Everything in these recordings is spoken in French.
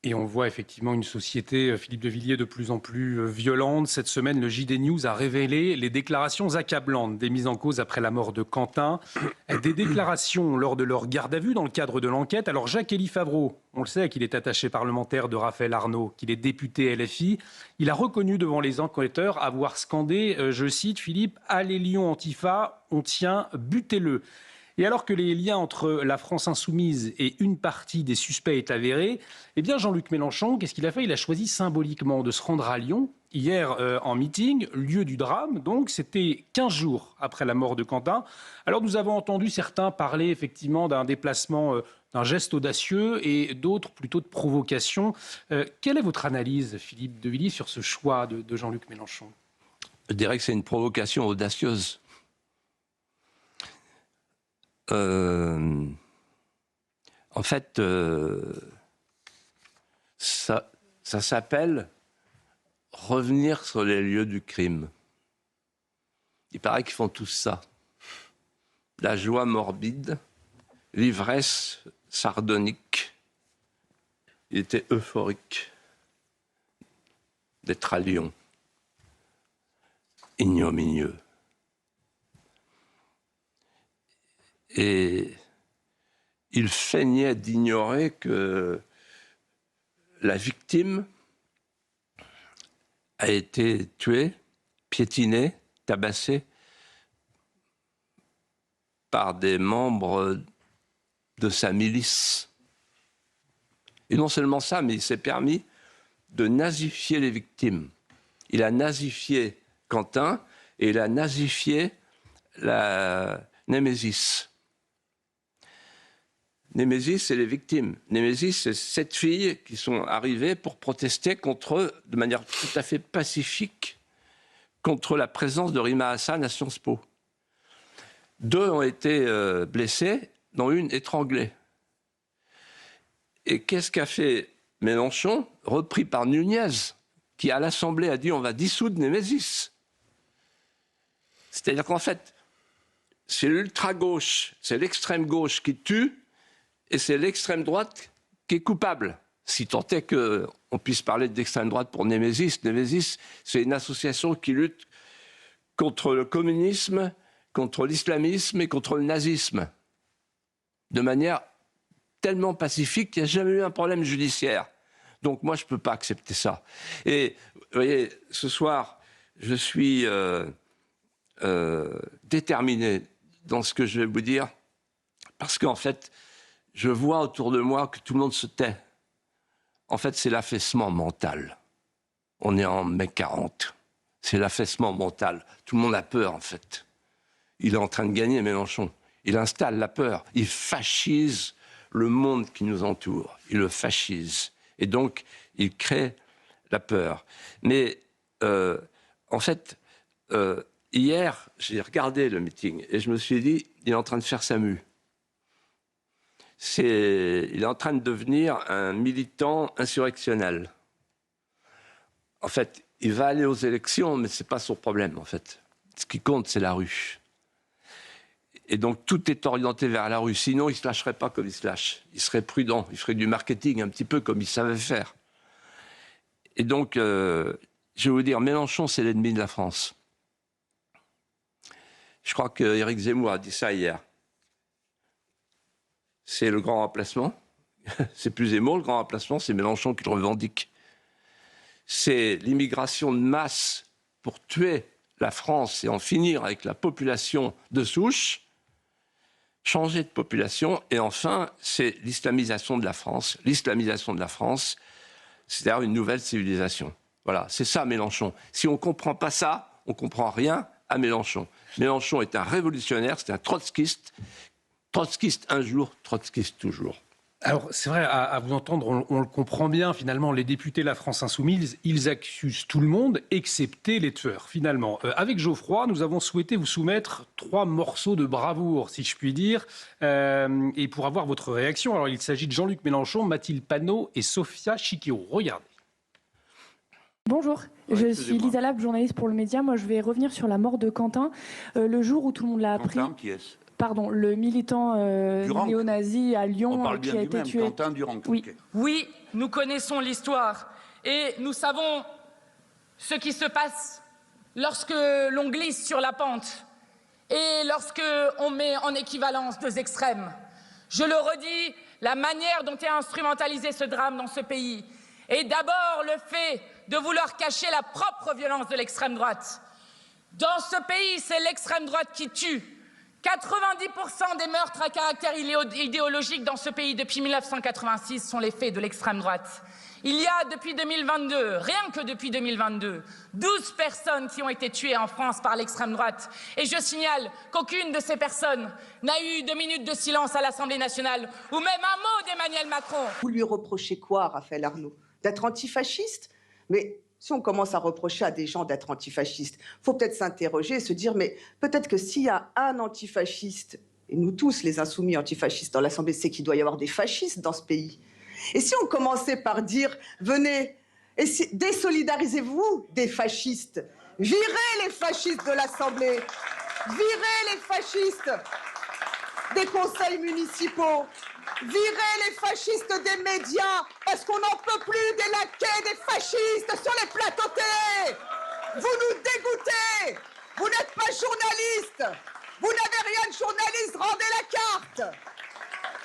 Et on voit effectivement une société, Philippe de Villiers, de plus en plus violente. Cette semaine, le JD News a révélé les déclarations accablantes des mises en cause après la mort de Quentin. Des déclarations lors de leur garde à vue dans le cadre de l'enquête. Alors Jacques-Élie Favreau, on le sait qu'il est attaché parlementaire de Raphaël Arnaud, qu'il est député LFI. Il a reconnu devant les enquêteurs avoir scandé, je cite Philippe, « Allez Lyon Antifa, on tient, butez-le ». Et alors que les liens entre la France insoumise et une partie des suspects est avéré, eh bien Jean-Luc Mélenchon, qu'est-ce qu'il a fait? Il a choisi symboliquement de se rendre à Lyon, hier en meeting, lieu du drame. Donc c'était 15 jours après la mort de Quentin. Alors nous avons entendu certains parler effectivement d'un déplacement, d'un geste audacieux et d'autres plutôt de provocation. Quelle est votre analyse, Philippe de Villiers, sur ce choix de Jean-Luc Mélenchon? Je dirais que c'est une provocation audacieuse. En fait, ça s'appelle revenir sur les lieux du crime. Il paraît qu'ils font tous ça. La joie morbide, l'ivresse sardonique. Il était euphorique d'être à Lyon. Ignominieux. Et il feignait d'ignorer que la victime a été tuée, piétinée, tabassée par des membres de sa milice. Et non seulement ça, mais il s'est permis de nazifier les victimes. Il a nazifié Quentin et il a nazifié la Némésis. Némésis, c'est les victimes. Némésis, c'est 7 filles qui sont arrivées pour protester contre, de manière tout à fait pacifique, contre la présence de Rima Hassan à Sciences Po. 2 ont été blessées, dont une étranglée. Et qu'est-ce qu'a fait Mélenchon, repris par Nunez, qui à l'Assemblée a dit on va dissoudre Némésis. C'est-à-dire qu'en fait, c'est l'ultra-gauche, c'est l'extrême-gauche qui tue, et c'est l'extrême droite qui est coupable. Si tant est qu'on puisse parler d'extrême droite pour Némésis. Némésis, c'est une association qui lutte contre le communisme, contre l'islamisme et contre le nazisme. De manière tellement pacifique qu'il n'y a jamais eu un problème judiciaire. Donc moi, je ne peux pas accepter ça. Et vous voyez, ce soir, je suis déterminé dans ce que je vais vous dire, parce qu'en fait, je vois autour de moi que tout le monde se tait. En fait, c'est l'affaissement mental. On est en mai 40. C'est l'affaissement mental. Tout le monde a peur, en fait. Il est en train de gagner, Mélenchon. Il installe la peur. Il fascise le monde qui nous entoure. Il le fascise. Et donc, il crée la peur. Mais, en fait, hier, j'ai regardé le meeting et je me suis dit, il est en train de faire sa mue. Il est en train de devenir un militant insurrectionnel. En fait, il va aller aux élections, mais ce n'est pas son problème, en fait. Ce qui compte, c'est la rue. Et donc, tout est orienté vers la rue. Sinon, il ne se lâcherait pas comme il se lâche. Il serait prudent. Il ferait du marketing un petit peu comme il savait faire. Et donc, je vais vous dire, Mélenchon, c'est l'ennemi de la France. Je crois qu'Éric Zemmour a dit ça hier. C'est le grand remplacement. C'est plus Zemmour, le grand remplacement, c'est Mélenchon qui le revendique. C'est l'immigration de masse pour tuer la France et en finir avec la population de souche, changer de population. Et enfin, c'est l'islamisation de la France. L'islamisation de la France, c'est-à-dire une nouvelle civilisation. Voilà, c'est ça Mélenchon. Si on ne comprend pas ça, on ne comprend rien à Mélenchon. Mélenchon est un révolutionnaire, c'est un trotskiste. Trotskiste un jour, trotskiste toujours. Alors, c'est vrai, à vous entendre, on le comprend bien, finalement, les députés de la France Insoumise, ils accusent tout le monde, excepté les tueurs, finalement. Avec Geoffroy, nous avons souhaité vous soumettre 3 morceaux de bravoure, si je puis dire, et pour avoir votre réaction. Alors, il s'agit de Jean-Luc Mélenchon, Mathilde Panot et Sophia Chikirou. Regardez. Bonjour, je suis Lisa Lab, journaliste pour le Média. Moi, je vais revenir sur la mort de Quentin, le jour où tout le monde l'a appris. Quentin, qui est-ce ? Pardon, le militant néo-nazi à Lyon On parle qui bien a du été même, tué. Quentin Durand. Oui. Okay. Oui, nous connaissons l'histoire et nous savons ce qui se passe lorsque l'on glisse sur la pente et lorsque on met en équivalence deux extrêmes. Je le redis, la manière dont est instrumentalisé ce drame dans ce pays est d'abord le fait de vouloir cacher la propre violence de l'extrême droite. Dans ce pays, c'est l'extrême droite qui tue. 90% des meurtres à caractère idéologique dans ce pays depuis 1986 sont les faits de l'extrême droite. Il y a depuis 2022, rien que depuis 2022, 12 personnes qui ont été tuées en France par l'extrême droite. Et je signale qu'aucune de ces personnes n'a eu 2 minutes de silence à l'Assemblée nationale ou même un mot d'Emmanuel Macron. Vous lui reprochez quoi, Raphaël Arnaud? D'être antifasciste? Mais si on commence à reprocher à des gens d'être antifascistes, il faut peut-être s'interroger et se dire, mais peut-être que s'il y a un antifasciste, et nous tous les insoumis antifascistes dans l'Assemblée, c'est qu'il doit y avoir des fascistes dans ce pays. Et si on commençait par dire, venez, désolidarisez-vous des fascistes, virez les fascistes de l'Assemblée, virez les fascistes des conseils municipaux, virez les fascistes des médias, parce qu'on n'en peut plus des laquais des fascistes sur les plateaux télé. Vous nous dégoûtez, vous n'êtes pas journaliste, vous n'avez rien de journaliste, rendez la carte.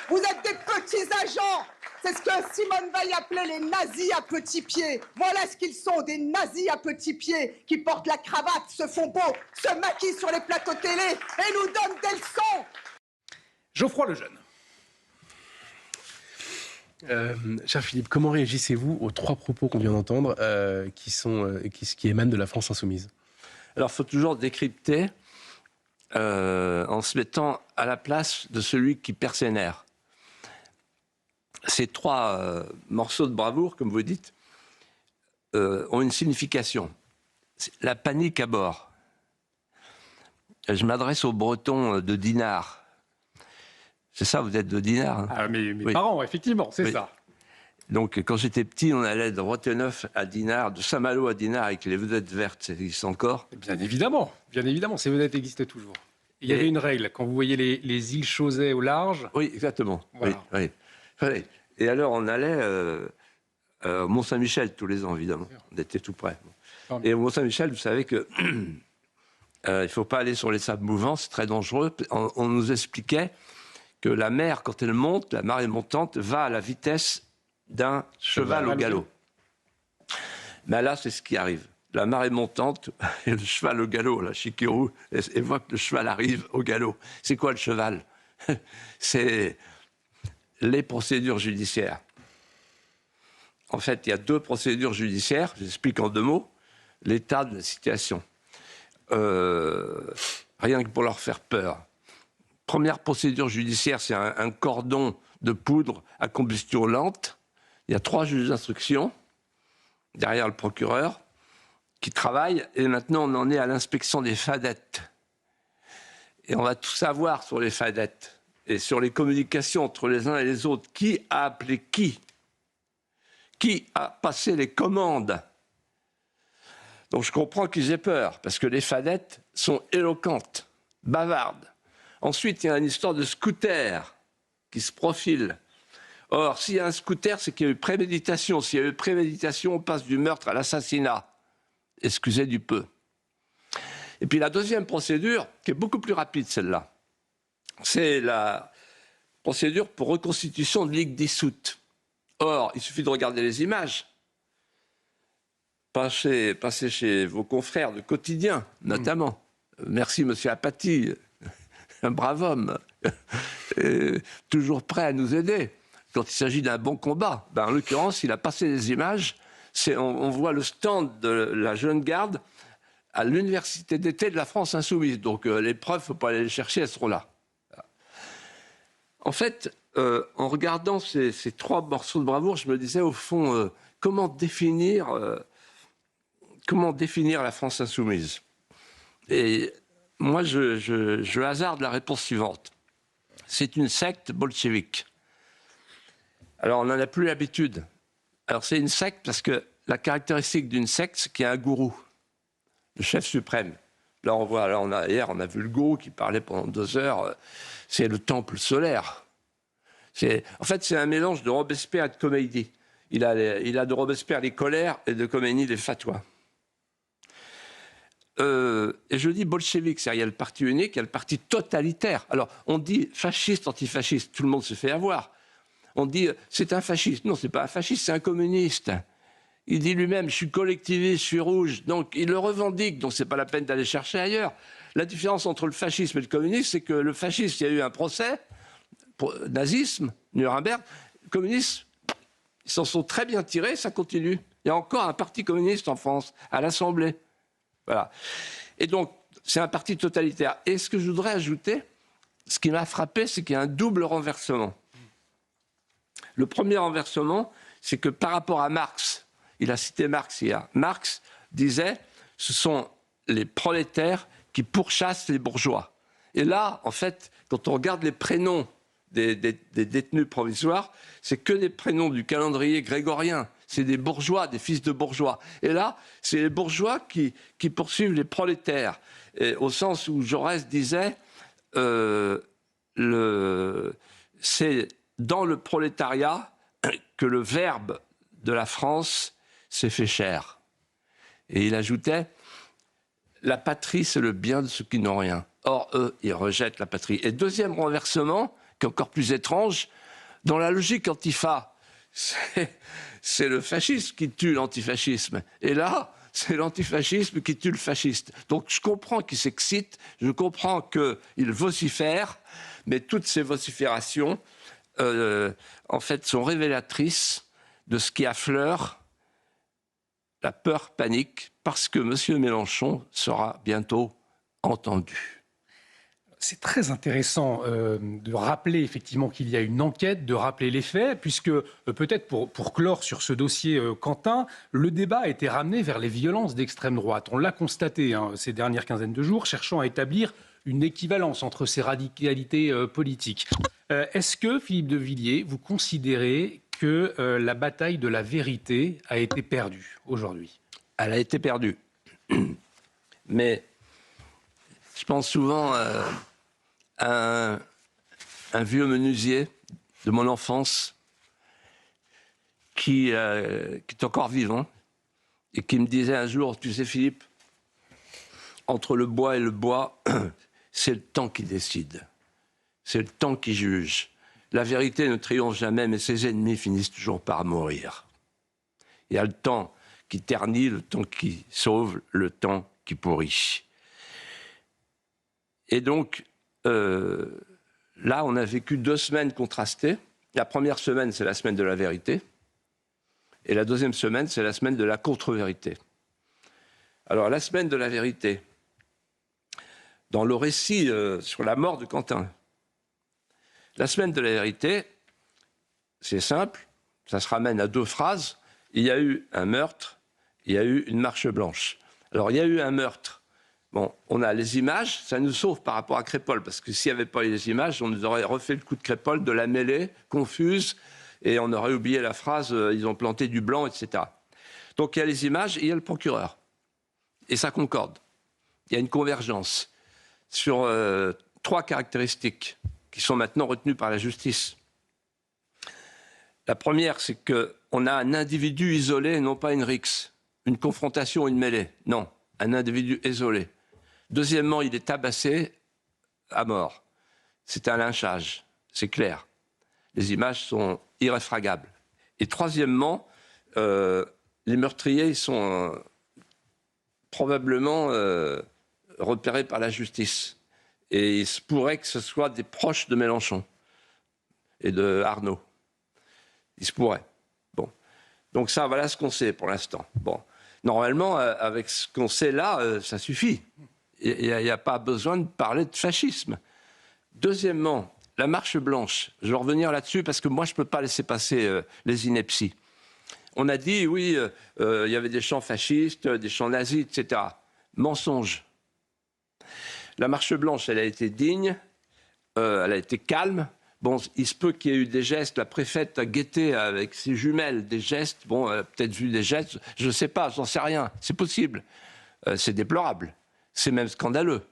Vous êtes des petits agents. C'est ce que Simone Veil appelait les nazis à petits pieds. Voilà ce qu'ils sont, des nazis à petits pieds qui portent la cravate, se font beaux, se maquillent sur les plateaux télé et nous donnent des leçons. Geoffroy Lejeune. Cher Philippe, comment réagissez-vous aux 3 propos qu'on vient d'entendre qui émanent de la France insoumise? Alors, il faut toujours décrypter en se mettant à la place de celui qui perd ses nerfs. Ces 3 morceaux de bravoure, comme vous dites, ont une signification. La panique à bord. Je m'adresse aux Bretons de Dinard. C'est ça, vous êtes de Dinard, hein? Ah, mes Oui. parents, effectivement, c'est ça. Donc, quand j'étais petit, on allait de Roteneuf à Dinard, de Saint-Malo à Dinard avec les vedettes vertes. Ça existe encore? Bien évidemment, ces vedettes existent toujours. Il y avait une règle, quand vous voyez les îles Chausey au large... Oui, exactement. Voilà. Oui. Et alors, on allait au Mont-Saint-Michel tous les ans, évidemment. On était tout près. Et au Mont-Saint-Michel, vous savez que il ne faut pas aller sur les sables mouvants, c'est très dangereux. On nous expliquait que la mer, quand elle monte, la marée montante, va à la vitesse d'un cheval au galop. Mais là, c'est ce qui arrive. La marée montante et le cheval au galop, la Chikirou, et voit que le cheval arrive au galop. C'est quoi le cheval? C'est les procédures judiciaires. En fait, il y a 2 procédures judiciaires. J'explique en 2 mots l'état de la situation. Rien que pour leur faire peur. Première procédure judiciaire, c'est un cordon de poudre à combustion lente. Il y a 3 juges d'instruction, derrière le procureur, qui travaillent. Et maintenant, on en est à l'inspection des fadettes. Et on va tout savoir sur les fadettes et sur les communications entre les uns et les autres. Qui a appelé qui? Qui a passé les commandes? Donc je comprends qu'ils aient peur, parce que les fadettes sont éloquentes, bavardes. Ensuite, il y a une histoire de scooter qui se profile. Or, s'il y a un scooter, c'est qu'il y a eu préméditation. S'il y a eu préméditation, on passe du meurtre à l'assassinat. Excusez du peu. Et puis la deuxième procédure, qui est beaucoup plus rapide, celle-là, c'est la procédure pour reconstitution de ligue dissoute. Or, il suffit de regarder les images. Passez chez vos confrères de quotidien, notamment. Merci, monsieur Apathy, un brave homme, toujours prêt à nous aider quand il s'agit d'un bon combat. Ben, en l'occurrence, il a passé les images. On voit le stand de la jeune garde à l'université d'été de la France insoumise. Donc les preuves, il ne faut pas aller les chercher, elles seront là. En fait, en regardant ces 3 morceaux de bravoure, je me disais au fond, comment définir la France insoumise? Et moi, je hasarde la réponse suivante. C'est une secte bolchevique. Alors, on n'en a plus l'habitude. Alors, c'est une secte parce que la caractéristique d'une secte, c'est qu'il y a un gourou, le chef suprême. Là, hier, on a vu le gourou qui parlait pendant 2 heures. C'est le temple solaire. En fait, c'est un mélange de Robespierre et de comédie. Il a de Robespierre les colères et de Khomeini les fatwas. Et je dis bolchevique, c'est-à-dire il y a le parti unique, il y a le parti totalitaire. Alors, on dit fasciste, antifasciste, tout le monde se fait avoir. On dit c'est un fasciste. Non, c'est pas un fasciste, c'est un communiste. Il dit lui-même, je suis collectiviste, je suis rouge. Donc, il le revendique, donc c'est pas la peine d'aller chercher ailleurs. La différence entre le fascisme et le communisme, c'est que le fascisme, il y a eu un procès, nazisme, Nuremberg. Le communisme, ils s'en sont très bien tirés, ça continue. Il y a encore un parti communiste en France, à l'Assemblée. Voilà. Et donc, c'est un parti totalitaire. Et ce que je voudrais ajouter, ce qui m'a frappé, c'est qu'il y a un double renversement. Le premier renversement, c'est que par rapport à Marx, il a cité Marx hier, Marx disait, ce sont les prolétaires qui pourchassent les bourgeois. Et là, en fait, quand on regarde les prénoms des détenus provisoires, c'est que des prénoms du calendrier grégorien. C'est des bourgeois, des fils de bourgeois. Et là, c'est les bourgeois qui poursuivent les prolétaires. Et au sens où Jaurès disait, c'est dans le prolétariat que le verbe de la France s'est fait chair. Et il ajoutait, la patrie, c'est le bien de ceux qui n'ont rien. Or, eux, ils rejettent la patrie. Et deuxième renversement, qui est encore plus étrange, dans la logique antifa, c'est le fascisme qui tue l'antifascisme. Et là, c'est l'antifascisme qui tue le fasciste. Donc je comprends qu'il s'excite, je comprends qu'il vocifère, mais toutes ces vociférations, en fait, sont révélatrices de ce qui affleure la peur panique, parce que M. Mélenchon sera bientôt entendu. C'est très intéressant de rappeler effectivement qu'il y a une enquête, de rappeler les faits, puisque peut-être pour clore sur ce dossier Quentin, le débat a été ramené vers les violences d'extrême droite. On l'a constaté ces dernières quinzaines de jours, cherchant à établir une équivalence entre ces radicalités politiques. Est-ce que, Philippe de Villiers, vous considérez que la bataille de la vérité a été perdue aujourd'hui? Elle a été perdue. Mais je pense souvent à un vieux menuisier de mon enfance qui est encore vivant et qui me disait un jour, tu sais Philippe, entre le bois et le bois, c'est le temps qui décide. C'est le temps qui juge. La vérité ne triomphe jamais, mais ses ennemis finissent toujours par mourir. Il y a le temps qui ternit, le temps qui sauve, le temps qui pourrit. Et donc, là, on a vécu 2 semaines contrastées. La première semaine, c'est la semaine de la vérité. Et la deuxième semaine, c'est la semaine de la contre-vérité. Alors, la semaine de la vérité, dans le récit sur la mort de Quentin, la semaine de la vérité, c'est simple, ça se ramène à 2 phrases. Il y a eu un meurtre, il y a eu une marche blanche. Alors, il y a eu un meurtre. Bon, on a les images, ça nous sauve par rapport à Crépol, parce que s'il n'y avait pas eu les images, on nous aurait refait le coup de Crépol, de la mêlée, confuse, et on aurait oublié la phrase « ils ont planté du blanc », etc. Donc il y a les images et il y a le procureur. Et ça concorde. Il y a une convergence sur 3 caractéristiques qui sont maintenant retenues par la justice. La première, c'est qu'on a un individu isolé et non pas une rixe, une confrontation, une mêlée. Non, un individu isolé. Deuxièmement, il est tabassé à mort. C'est un lynchage, c'est clair. Les images sont irréfragables. Et troisièmement, les meurtriers sont probablement repérés par la justice. Et il se pourrait que ce soit des proches de Mélenchon et de Arnaud. Il se pourrait. Bon. Donc ça, voilà ce qu'on sait pour l'instant. Bon. Normalement, avec ce qu'on sait là, ça suffit. Il n'y a pas besoin de parler de fascisme. Deuxièmement, la marche blanche. Je vais revenir là-dessus parce que moi, je ne peux pas laisser passer les inepties. On a dit, oui, il y avait des chants fascistes, des chants nazis, etc. Mensonge. La marche blanche, elle a été digne, elle a été calme. Bon, il se peut qu'il y ait eu des gestes. La préfète a guetté avec ses jumelles des gestes. Bon, elle a peut-être vu des gestes. Je ne sais pas, j'en sais rien. C'est possible. C'est déplorable. C'est même scandaleux.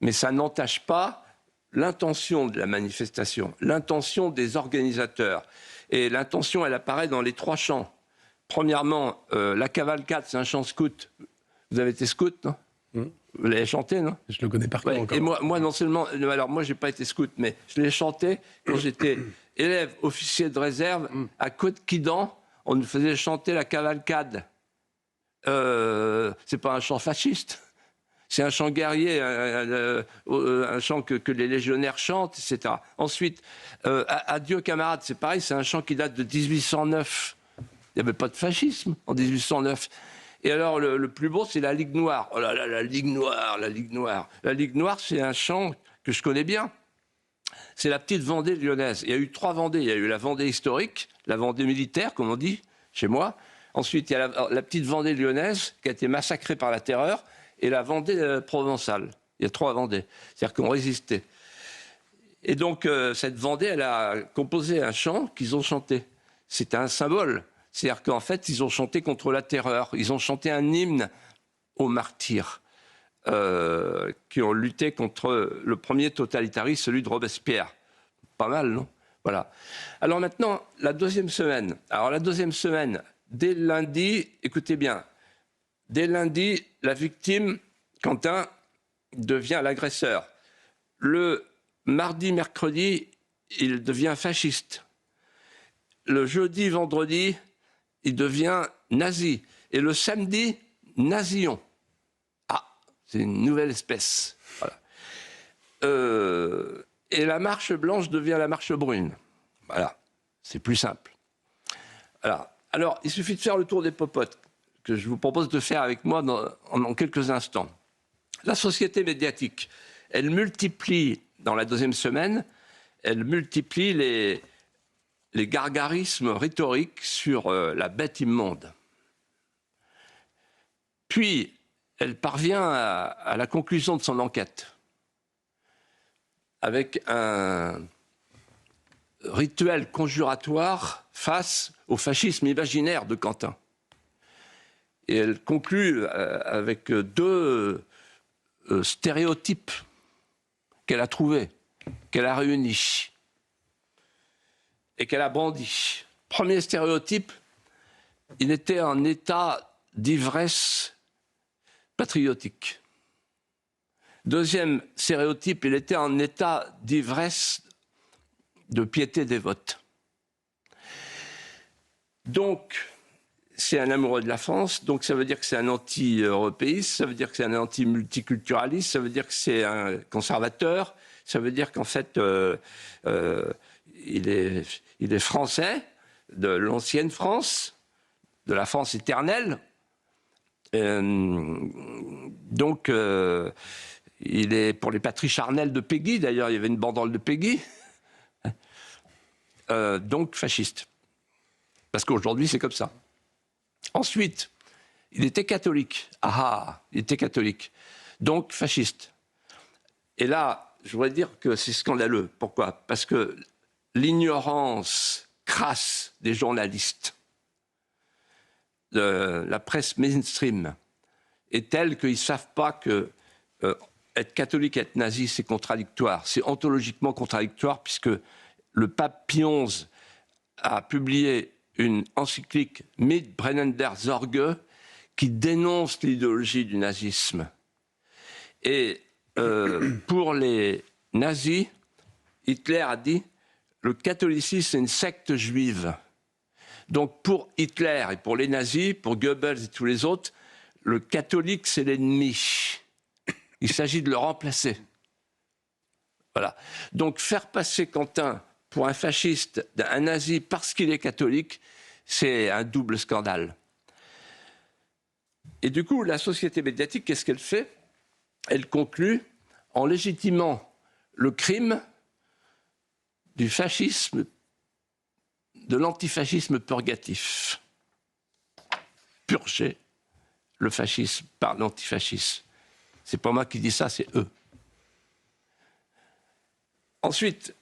Mais ça n'entache pas l'intention de la manifestation, l'intention des organisateurs. Et l'intention, elle apparaît dans les 3 chants. Premièrement, la cavalcade, c'est un chant scout. Vous avez été scout, non? Vous l'avez chanté, non? Je le connais par cœur encore. Et moi, non seulement... Alors, moi, j'ai pas été scout, mais je l'ai chanté quand j'étais élève officier de réserve à Côte-Quidan. On nous faisait chanter la cavalcade. C'est pas un chant fasciste. C'est un chant guerrier, un chant que les légionnaires chantent, etc. Ensuite, Adieu camarades, c'est pareil, c'est un chant qui date de 1809. Il n'y avait pas de fascisme en 1809. Et alors, le plus beau, c'est la Ligue Noire. Oh là là, la Ligue Noire, la Ligue Noire. La Ligue Noire, c'est un chant que je connais bien. C'est la petite Vendée lyonnaise. Il y a eu 3 Vendées. Il y a eu la Vendée historique, la Vendée militaire, comme on dit chez moi. Ensuite, il y a la petite Vendée lyonnaise qui a été massacrée par la terreur. Et la Vendée provençale. Il y a 3 Vendées. C'est-à-dire qu'on résistait. Et donc, cette Vendée, elle a composé un chant qu'ils ont chanté. C'était un symbole. C'est-à-dire qu'en fait, ils ont chanté contre la terreur. Ils ont chanté un hymne aux martyrs qui ont lutté contre le premier totalitarisme, celui de Robespierre. Pas mal, non? Voilà. Alors maintenant, la deuxième semaine. Alors la deuxième semaine, dès lundi, écoutez bien, dès lundi, la victime, Quentin, devient l'agresseur. Le mardi, mercredi, il devient fasciste. Le jeudi, vendredi, il devient nazi. Et le samedi, nazillon. Ah, c'est une nouvelle espèce. Voilà. Et la marche blanche devient la marche brune. Voilà, c'est plus simple. Voilà. Alors, il suffit de faire le tour des popotes, que je vous propose de faire avec moi en quelques instants. La société médiatique, elle multiplie, dans la deuxième semaine, elle multiplie les gargarismes rhétoriques sur la bête immonde. Puis, elle parvient à la conclusion de son enquête avec un rituel conjuratoire face au fascisme imaginaire de Quentin. Et elle conclut avec 2 stéréotypes qu'elle a trouvés, qu'elle a réunis et qu'elle a brandis. Premier stéréotype, il était en état d'ivresse patriotique. Deuxième stéréotype, il était en état d'ivresse de piété dévote. Donc, c'est un amoureux de la France, donc ça veut dire que c'est un anti-européiste, ça veut dire que c'est un anti-multiculturaliste, ça veut dire que c'est un conservateur, ça veut dire qu'en fait, il est français, de l'ancienne France, de la France éternelle. Donc, il est pour les patries charnelles de Péguy, d'ailleurs, il y avait une banderole de Péguy. Donc, fasciste. Parce qu'aujourd'hui, c'est comme ça. Ensuite, il était catholique. Ah, il était catholique. Donc, fasciste. Et là, je voudrais dire que c'est scandaleux. Pourquoi? Parce que l'ignorance crasse des journalistes, de la presse mainstream, est telle qu'ils ne savent pas que être catholique et être nazi, c'est contradictoire. C'est ontologiquement contradictoire, puisque le pape Pie XI a publié une encyclique Mit brennender Sorge qui dénonce l'idéologie du nazisme. Et pour les nazis, Hitler a dit le catholicisme, c'est une secte juive. Donc pour Hitler et pour les nazis, pour Goebbels et tous les autres, le catholique, c'est l'ennemi. Il s'agit de le remplacer. Voilà. Donc faire passer Quentin pour un fasciste, un nazi, parce qu'il est catholique, c'est un double scandale. Et du coup, la société médiatique, qu'est-ce qu'elle fait? Elle conclut en légitimant le crime du fascisme, de l'antifascisme purgatif. Purger le fascisme par l'antifascisme. C'est pas moi qui dis ça, c'est eux. Ensuite,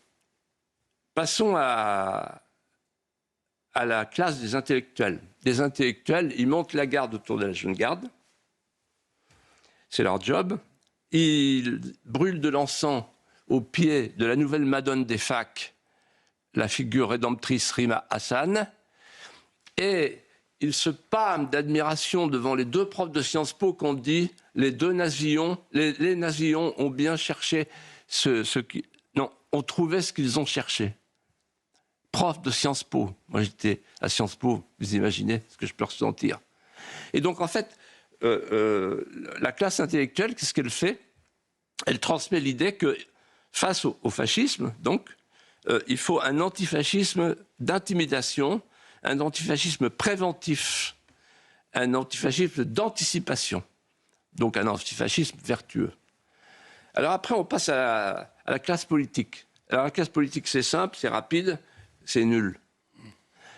passons à la classe des intellectuels. Les intellectuels, ils montent la garde autour de la jeune garde. C'est leur job. Ils brûlent de l'encens au pied de la nouvelle Madone des facs la figure rédemptrice Rima Hassan, et il se pâme d'admiration devant les deux profs de Sciences Po qu'on dit les nazillons ont bien cherché non, ont trouvé ce qu'ils ont cherché. Prof de Sciences Po. Moi, j'étais à Sciences Po, vous imaginez ce que je peux ressentir. Et donc, en fait, la classe intellectuelle, qu'est-ce qu'elle fait? Elle transmet l'idée que, face au fascisme, donc, il faut un antifascisme d'intimidation, un antifascisme préventif, un antifascisme d'anticipation, donc un antifascisme vertueux. Alors après, on passe à la classe politique. Alors la classe politique, c'est simple, c'est rapide, c'est nul.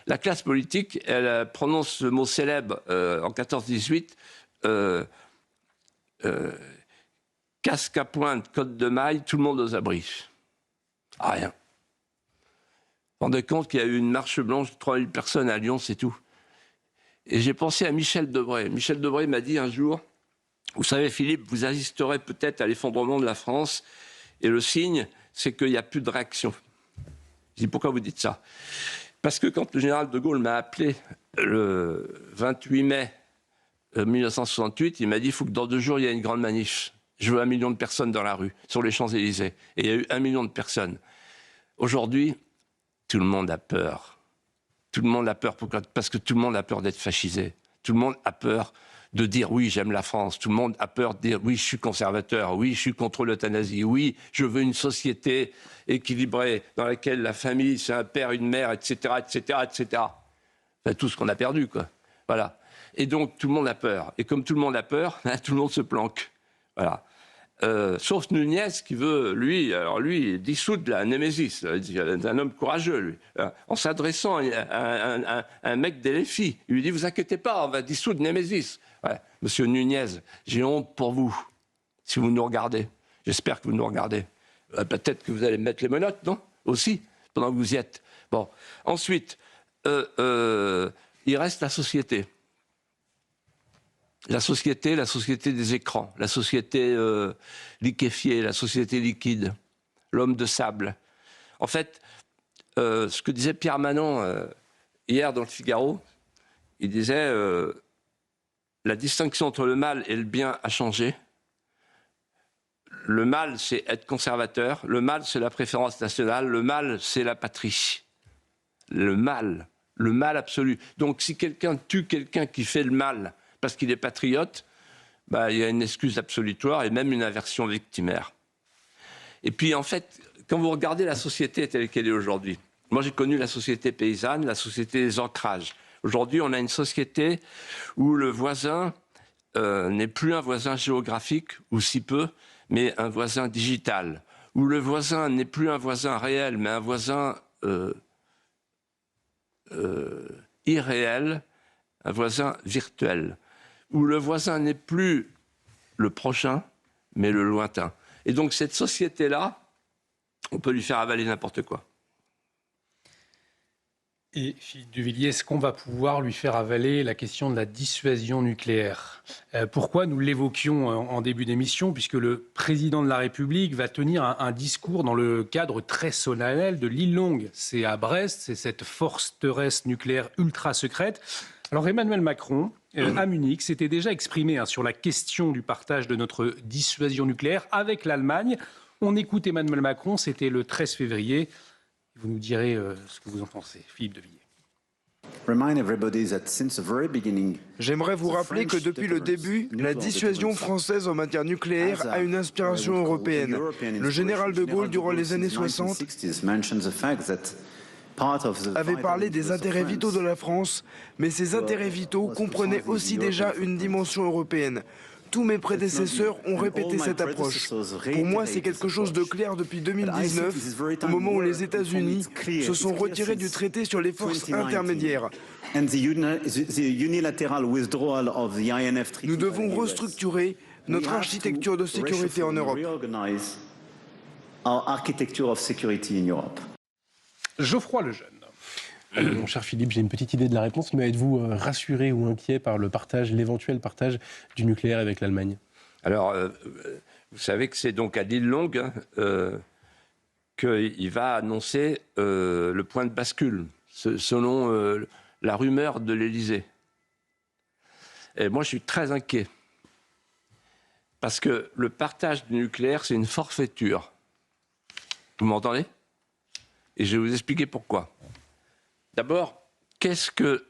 La classe politique, elle prononce ce mot célèbre en 14-18, casque à pointe, côte de maille, tout le monde aux abris. Rien. Vous vous rendez compte qu'il y a eu une marche blanche de 3000 personnes à Lyon, c'est tout. Et j'ai pensé à Michel Debré. Michel Debré m'a dit un jour, vous savez Philippe, vous assisterez peut-être à l'effondrement de la France, et le signe, c'est qu'il n'y a plus de réaction. Je dis, pourquoi vous dites ça? Parce que quand le général de Gaulle m'a appelé le 28 mai 1968, il m'a dit, il faut que dans 2 jours, il y ait une grande manif. Je veux 1 million de personnes dans la rue, sur les Champs-Élysées. Et il y a eu 1 million de personnes. Aujourd'hui, tout le monde a peur. Tout le monde a peur. Pourquoi? Parce que tout le monde a peur d'être fascisé. Tout le monde a peur de dire oui, j'aime la France. Tout le monde a peur de dire oui, je suis conservateur. Oui, je suis contre l'euthanasie. Oui, je veux une société équilibrée dans laquelle la famille, c'est un père, une mère, etc., etc., etc. Enfin, tout ce qu'on a perdu, quoi. Voilà. Et donc, tout le monde a peur. Et comme tout le monde a peur, tout le monde se planque. Voilà. Sauf Nunez qui veut, lui, dissoudre la Némésis, un homme courageux, lui, en s'adressant à un mec des LFI. Il lui dit, vous inquiétez pas, on va dissoudre Némésis. Ouais. Monsieur Nunez, j'ai honte pour vous, si vous nous regardez. J'espère que vous nous regardez. Peut-être que vous allez mettre les menottes, non? Aussi, pendant que vous y êtes. Bon. Ensuite, il reste la société. La société des écrans, la société liquéfiée, la société liquide, l'homme de sable. En fait, ce que disait Pierre Manon hier dans le Figaro, il disait la distinction entre le mal et le bien a changé. Le mal, c'est être conservateur. Le mal, c'est la préférence nationale. Le mal, c'est la patrie. Le mal absolu. Donc, si quelqu'un tue quelqu'un qui fait le mal parce qu'il est patriote, bah, il y a une excuse absolutoire et même une aversion victimaire. Et puis, en fait, quand vous regardez la société telle qu'elle est aujourd'hui, moi, j'ai connu la société paysanne, la société des ancrages. Aujourd'hui, on a une société où le voisin n'est plus un voisin géographique, ou si peu, mais un voisin digital. Où le voisin n'est plus un voisin réel, mais un voisin irréel, un voisin virtuel. Où le voisin n'est plus le prochain, mais le lointain. Et donc cette société-là, on peut lui faire avaler n'importe quoi. Et Philippe de Villiers, est-ce qu'on va pouvoir lui faire avaler la question de la dissuasion nucléaire? Pourquoi nous l'évoquions en début d'émission? Puisque le président de la République va tenir un discours dans le cadre très solennel de l'île Longue. C'est à Brest, c'est cette forteresse nucléaire ultra secrète. Alors Emmanuel Macron, à Munich, s'était déjà exprimé sur la question du partage de notre dissuasion nucléaire avec l'Allemagne. On écoute Emmanuel Macron, c'était le 13 février. Vous nous direz ce que vous en pensez, Philippe de Villiers. J'aimerais vous rappeler que depuis le début, la dissuasion française en matière nucléaire a une inspiration européenne. Le général de Gaulle, durant les années 60, avait parlé des intérêts vitaux de la France, mais ces intérêts vitaux comprenaient aussi déjà une dimension européenne. Tous mes prédécesseurs ont répété cette approche. Pour moi, c'est quelque chose de clair depuis 2019, au moment où les États-Unis se sont retirés du traité sur les forces intermédiaires. Nous devons restructurer notre architecture de sécurité en Europe. Geoffroy Lejeune. Mon cher Philippe, j'ai une petite idée de la réponse, mais êtes-vous rassuré ou inquiet par l'éventuel partage du nucléaire avec l'Allemagne? Alors, vous savez que c'est donc à l'île Longue qu'il va annoncer le point de bascule, selon la rumeur de l'Élysée. Et moi, je suis très inquiet. Parce que le partage du nucléaire, c'est une forfaiture. Vous m'entendez? Et je vais vous expliquer pourquoi. D'abord, qu'est-ce que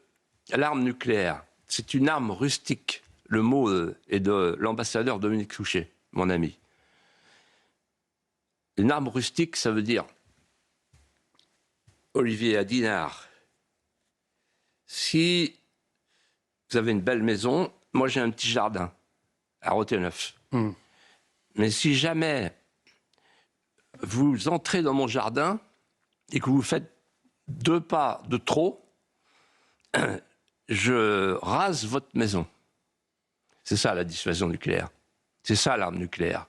l'arme nucléaire? C'est une arme rustique. Le mot est de l'ambassadeur Dominique Souchet, mon ami. Une arme rustique, ça veut dire, Olivier Adinard, si vous avez une belle maison, moi j'ai un petit jardin à Roténeuf. Mais si jamais vous entrez dans mon jardin et que vous faites 2 pas de trop, je rase votre maison. C'est ça la dissuasion nucléaire. C'est ça l'arme nucléaire.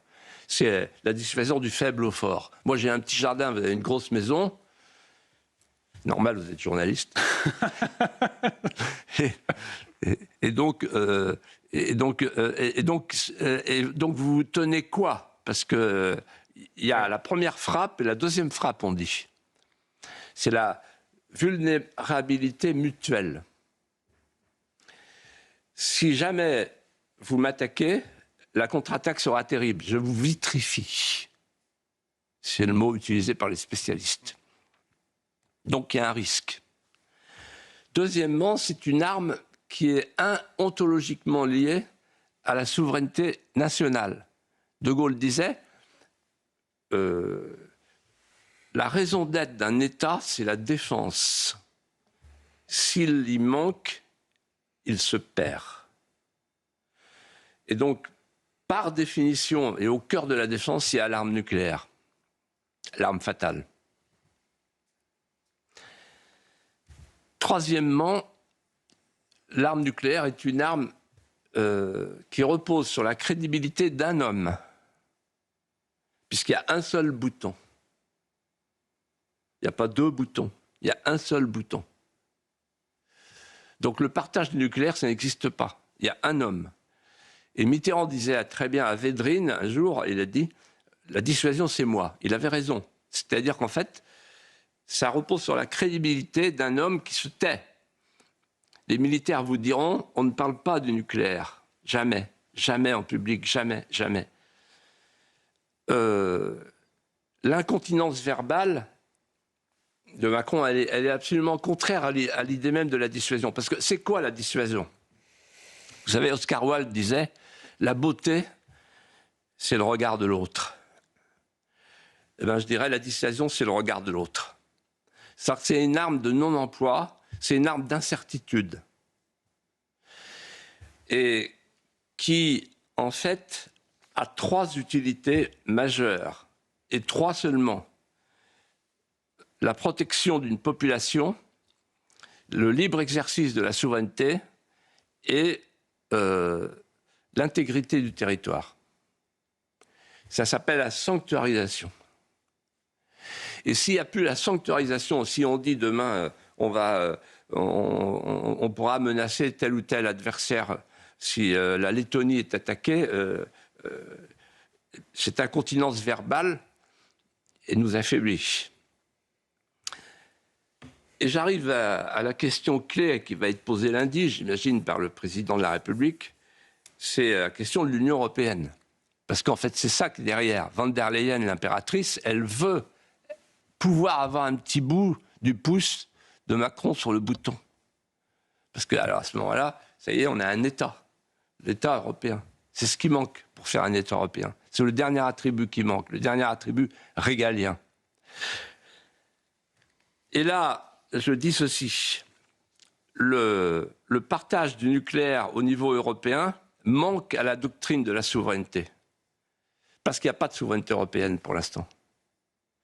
C'est la dissuasion du faible au fort. Moi j'ai un petit jardin, vous avez une grosse maison. Normal, vous êtes journaliste. et donc vous tenez quoi? Parce que il y a la première frappe et la deuxième frappe, on dit. C'est la vulnérabilité mutuelle. Si jamais vous m'attaquez, la contre-attaque sera terrible. Je vous vitrifie. C'est le mot utilisé par les spécialistes. Donc il y a un risque. Deuxièmement, c'est une arme qui est ontologiquement liée à la souveraineté nationale. De Gaulle disait la raison d'être d'un État, c'est la défense. S'il y manque, il se perd. Et donc, par définition, et au cœur de la défense, il y a l'arme nucléaire, l'arme fatale. Troisièmement, l'arme nucléaire est une arme qui repose sur la crédibilité d'un homme, puisqu'il y a un seul bouton. Il n'y a pas 2 boutons, il y a un seul bouton. Donc le partage du nucléaire, ça n'existe pas. Il y a un homme. Et Mitterrand disait très bien à Védrine, un jour, il a dit « La dissuasion, c'est moi ». Il avait raison. C'est-à-dire qu'en fait, ça repose sur la crédibilité d'un homme qui se tait. Les militaires vous diront, on ne parle pas du nucléaire. Jamais. Jamais en public. Jamais. Jamais. L'incontinence verbale de Macron, elle est absolument contraire à l'idée même de la dissuasion. Parce que c'est quoi la dissuasion? Vous savez, Oscar Wilde disait, la beauté, c'est le regard de l'autre. Eh bien, je dirais, la dissuasion, c'est le regard de l'autre. C'est une arme de non-emploi, c'est une arme d'incertitude. Et qui, en fait, a 3 utilités majeures, et 3 seulement. La protection d'une population, le libre exercice de la souveraineté et l'intégrité du territoire. Ça s'appelle la sanctuarisation. Et s'il n'y a plus la sanctuarisation, si on dit demain on pourra menacer tel ou tel adversaire, si la Lettonie est attaquée, cette incontinence verbale nous affaiblit. Et j'arrive à la question clé qui va être posée lundi, j'imagine, par le président de la République, c'est la question de l'Union européenne. Parce qu'en fait, c'est ça qui est derrière. Van der Leyen, l'impératrice, elle veut pouvoir avoir un petit bout du pouce de Macron sur le bouton. Parce que, alors, à ce moment-là, ça y est, on a un État, l'État européen. C'est ce qui manque pour faire un État européen. C'est le dernier attribut qui manque, le dernier attribut régalien. Et là, je dis ceci, le partage du nucléaire au niveau européen manque à la doctrine de la souveraineté. Parce qu'il n'y a pas de souveraineté européenne pour l'instant.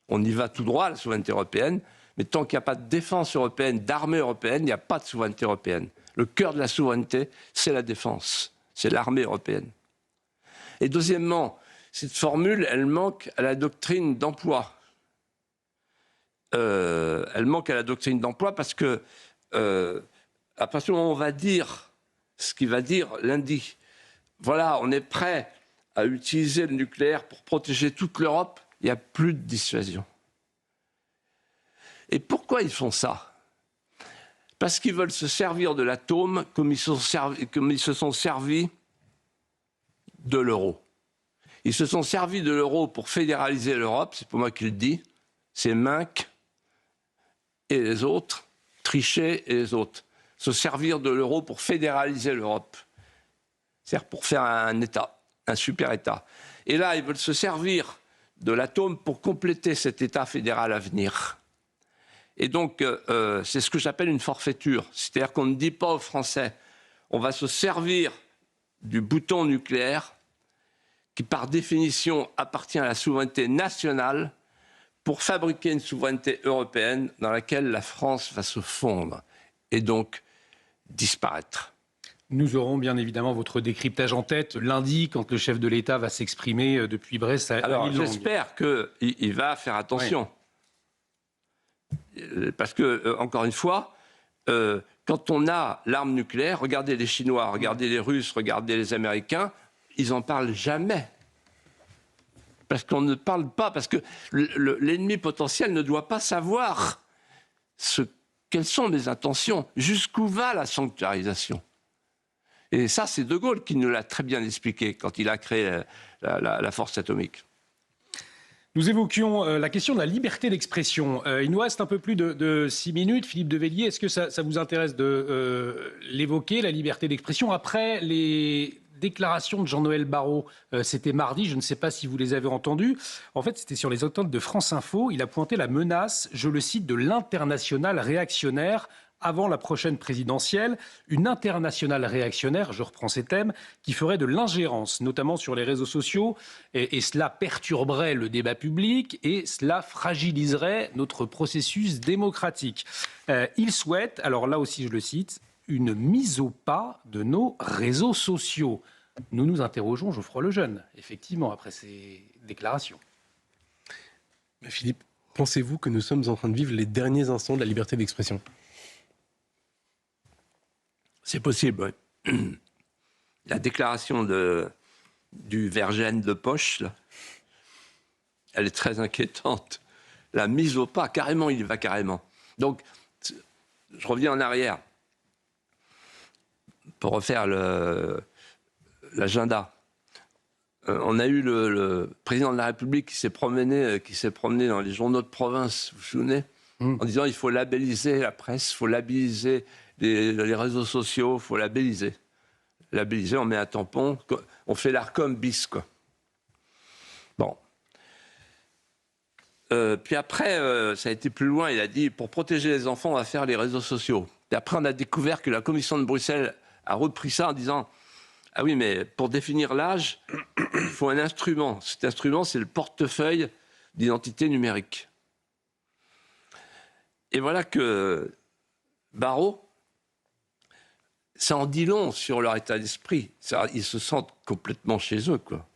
On y va tout droit à la souveraineté européenne, mais tant qu'il n'y a pas de défense européenne, d'armée européenne, il n'y a pas de souveraineté européenne. Le cœur de la souveraineté, c'est la défense, c'est l'armée européenne. Et deuxièmement, cette formule, elle manque à la doctrine d'emploi. Elle manque à la doctrine d'emploi parce que, à partir du moment où on va dire ce qu'il va dire lundi, voilà, on est prêt à utiliser le nucléaire pour protéger toute l'Europe, il n'y a plus de dissuasion. Et pourquoi ils font ça? Parce qu'ils veulent se servir de l'atome comme ils se sont servis de l'euro. Ils se sont servis de l'euro pour fédéraliser l'Europe, c'est pas moi qui le dis, c'est Mencke et les autres, Trichet et les autres. Se servir de l'euro pour fédéraliser l'Europe. C'est-à-dire pour faire un État, un super État. Et là, ils veulent se servir de l'atome pour compléter cet État fédéral à venir. Et donc, c'est ce que j'appelle une forfaiture. C'est-à-dire qu'on ne dit pas aux Français, on va se servir du bouton nucléaire qui, par définition, appartient à la souveraineté nationale pour fabriquer une souveraineté européenne dans laquelle la France va se fondre et donc disparaître. Nous aurons bien évidemment votre décryptage en tête lundi, quand le chef de l'État va s'exprimer depuis Brest à Alors, Lille-Longue. j'espère qu'il va faire attention. Oui. Parce que, encore une fois, quand on a l'arme nucléaire, regardez les Chinois, regardez les Russes, regardez les Américains, ils n'en parlent jamais. Parce qu'on ne parle pas, parce que l'ennemi potentiel ne doit pas savoir quelles sont mes intentions, jusqu'où va la sanctuarisation. Et ça, c'est De Gaulle qui nous l'a très bien expliqué quand il a créé la force atomique. Nous évoquions la question de la liberté d'expression. Il nous reste un peu plus de 6 minutes. Philippe de Villiers, est-ce que ça vous intéresse de l'évoquer, la liberté d'expression, après les déclarations de Jean-Noël Barrot? C'était mardi, je ne sais pas si vous les avez entendues. En fait, c'était sur les antennes de France Info. Il a pointé la menace, je le cite, de l'international réactionnaire avant la prochaine présidentielle, une internationale réactionnaire, je reprends ces thèmes, qui ferait de l'ingérence, notamment sur les réseaux sociaux, et cela perturberait le débat public et cela fragiliserait notre processus démocratique. Il souhaite, alors là aussi je le cite, une mise au pas de nos réseaux sociaux. Nous nous interrogeons, Geoffroy Lejeune, effectivement, après ces déclarations. Philippe, pensez-vous que nous sommes en train de vivre les derniers instants de la liberté d'expression ? C'est possible, oui. La déclaration du Vergène de poche, là, elle est très inquiétante. La mise au pas, carrément, il y va carrément. Donc, je reviens en arrière pour refaire l'agenda. On a eu le président de la République qui s'est promené dans les journaux de province, vous vous souvenez, en disant il faut labelliser la presse, il faut labelliser les réseaux sociaux, il faut labelliser. Labelliser, on met un tampon, on fait l'ARCOM bis, quoi. Bon. Puis après, ça a été plus loin, il a dit, pour protéger les enfants, on va faire les réseaux sociaux. Et après, on a découvert que la Commission de Bruxelles a repris ça en disant, ah oui, mais pour définir l'âge, il faut un instrument. Cet instrument, c'est le portefeuille d'identité numérique. Et voilà que Barrot, ça en dit long sur leur état d'esprit. Ils se sentent complètement chez eux, quoi.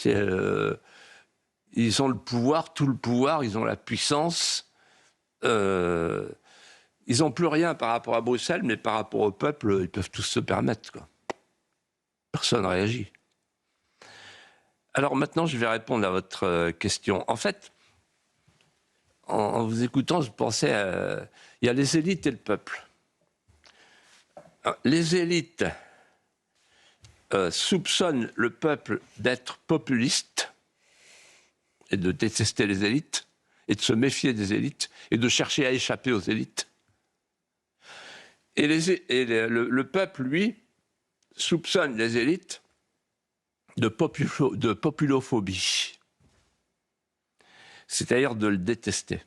Ils ont le pouvoir, tout le pouvoir, ils ont la puissance. Ils n'ont plus rien par rapport à Bruxelles, mais par rapport au peuple, ils peuvent tous se permettre, quoi. Personne ne réagit. Alors maintenant, je vais répondre à votre question. En fait, en vous écoutant, je pensais il y a les élites et le peuple. Les élites soupçonnent le peuple d'être populiste et de détester les élites et de se méfier des élites et de chercher à échapper aux élites. Et le peuple, lui, soupçonne les élites de populophobie, c'est-à-dire de le détester.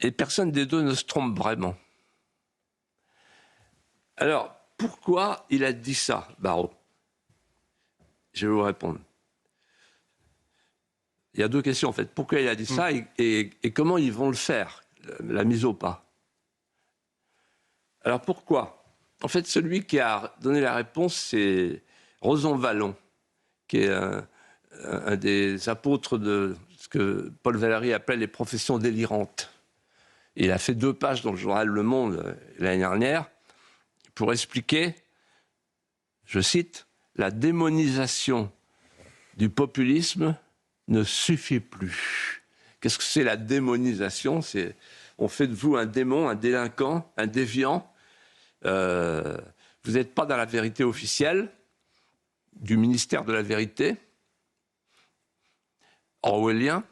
Et personne des deux ne se trompe vraiment. Alors, pourquoi il a dit ça, Barrot? Je vais vous répondre. Il y a deux questions, en fait. Pourquoi il a dit ça et comment ils vont le faire, la mise au pas? Alors, pourquoi? En fait, celui qui a donné la réponse, c'est Roson-Vallon, qui est un des apôtres de ce que Paul Valéry appelait les professions délirantes. Il a fait 2 pages dans le journal Le Monde l'année dernière pour expliquer, je cite, « La démonisation du populisme ne suffit plus. Qu'est-ce que c'est la démonisation? On fait de vous un démon, un délinquant, un déviant. Vous n'êtes pas dans la vérité officielle du ministère de la vérité orwellien.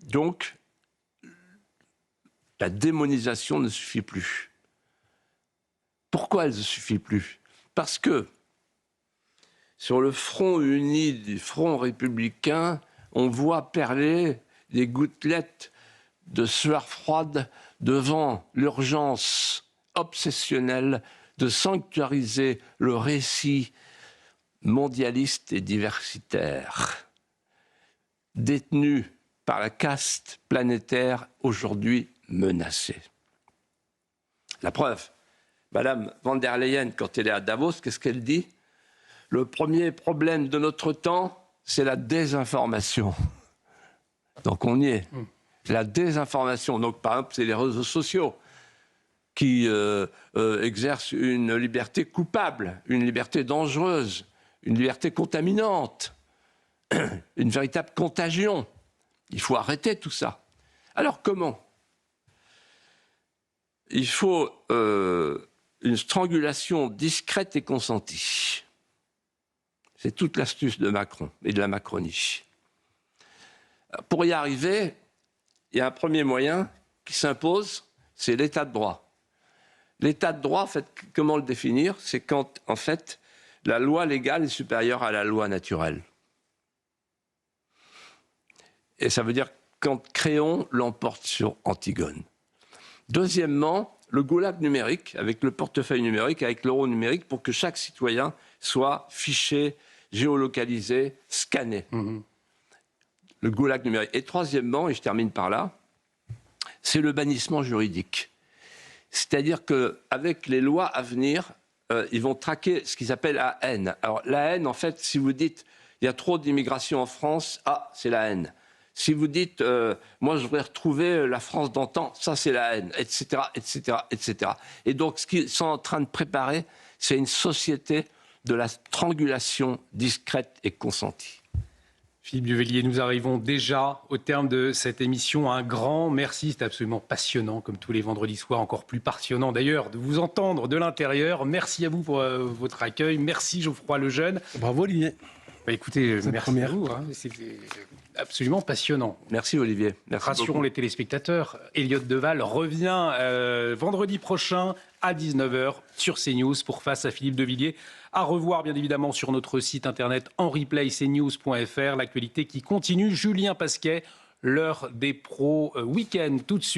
Donc, la démonisation ne suffit plus. Pourquoi elle ne suffit plus? Parce que sur le front uni du front républicain, on voit perler des gouttelettes de sueur froide devant l'urgence obsessionnelle de sanctuariser le récit mondialiste et diversitaire, détenu par la caste planétaire aujourd'hui menacée. La preuve, Madame von der Leyen, quand elle est à Davos, qu'est-ce qu'elle dit? Le premier problème de notre temps, c'est la désinformation. Donc on y est. La désinformation, donc par exemple, c'est les réseaux sociaux qui exercent une liberté coupable, une liberté dangereuse, une liberté contaminante, une véritable contagion. Il faut arrêter tout ça. Alors comment? Il faut une strangulation discrète et consentie. C'est toute l'astuce de Macron et de la Macronie. Pour y arriver, il y a un premier moyen qui s'impose, c'est l'état de droit. L'état de droit, en fait, comment le définir? C'est quand, en fait, la loi légale est supérieure à la loi naturelle. Et ça veut dire quand Créon l'emporte sur Antigone. Deuxièmement, le goulag numérique, avec le portefeuille numérique, avec l'euro numérique, pour que chaque citoyen soit fiché, géolocalisé, scanné. Le goulag numérique. Et troisièmement, et je termine par là, c'est le bannissement juridique. C'est-à-dire qu'avec les lois à venir, ils vont traquer ce qu'ils appellent la haine. Alors la haine, en fait, si vous dites il y a trop d'immigration en France, c'est la haine. Si vous dites moi je voudrais retrouver la France d'antan, ça c'est la haine, etc., etc., etc. Et donc ce qu'ils sont en train de préparer, c'est une société de la strangulation discrète et consentie. Philippe Duvellier, nous arrivons déjà au terme de cette émission. Un grand merci, c'est absolument passionnant, comme tous les vendredis soirs, encore plus passionnant d'ailleurs, de vous entendre de l'intérieur. Merci à vous pour votre accueil. Merci Geoffroy Lejeune. Bravo Olivier. Écoutez, merci à vous. C'était absolument passionnant. Merci Olivier. Merci Rassurons beaucoup. les téléspectateurs. Elliot Deval revient vendredi prochain à 19h sur CNews pour Face à Philippe Devilliers. À revoir bien évidemment sur notre site internet en replay cnews.fr. L'actualité qui continue. Julien Pasquet, l'heure des pros week-end tout de suite.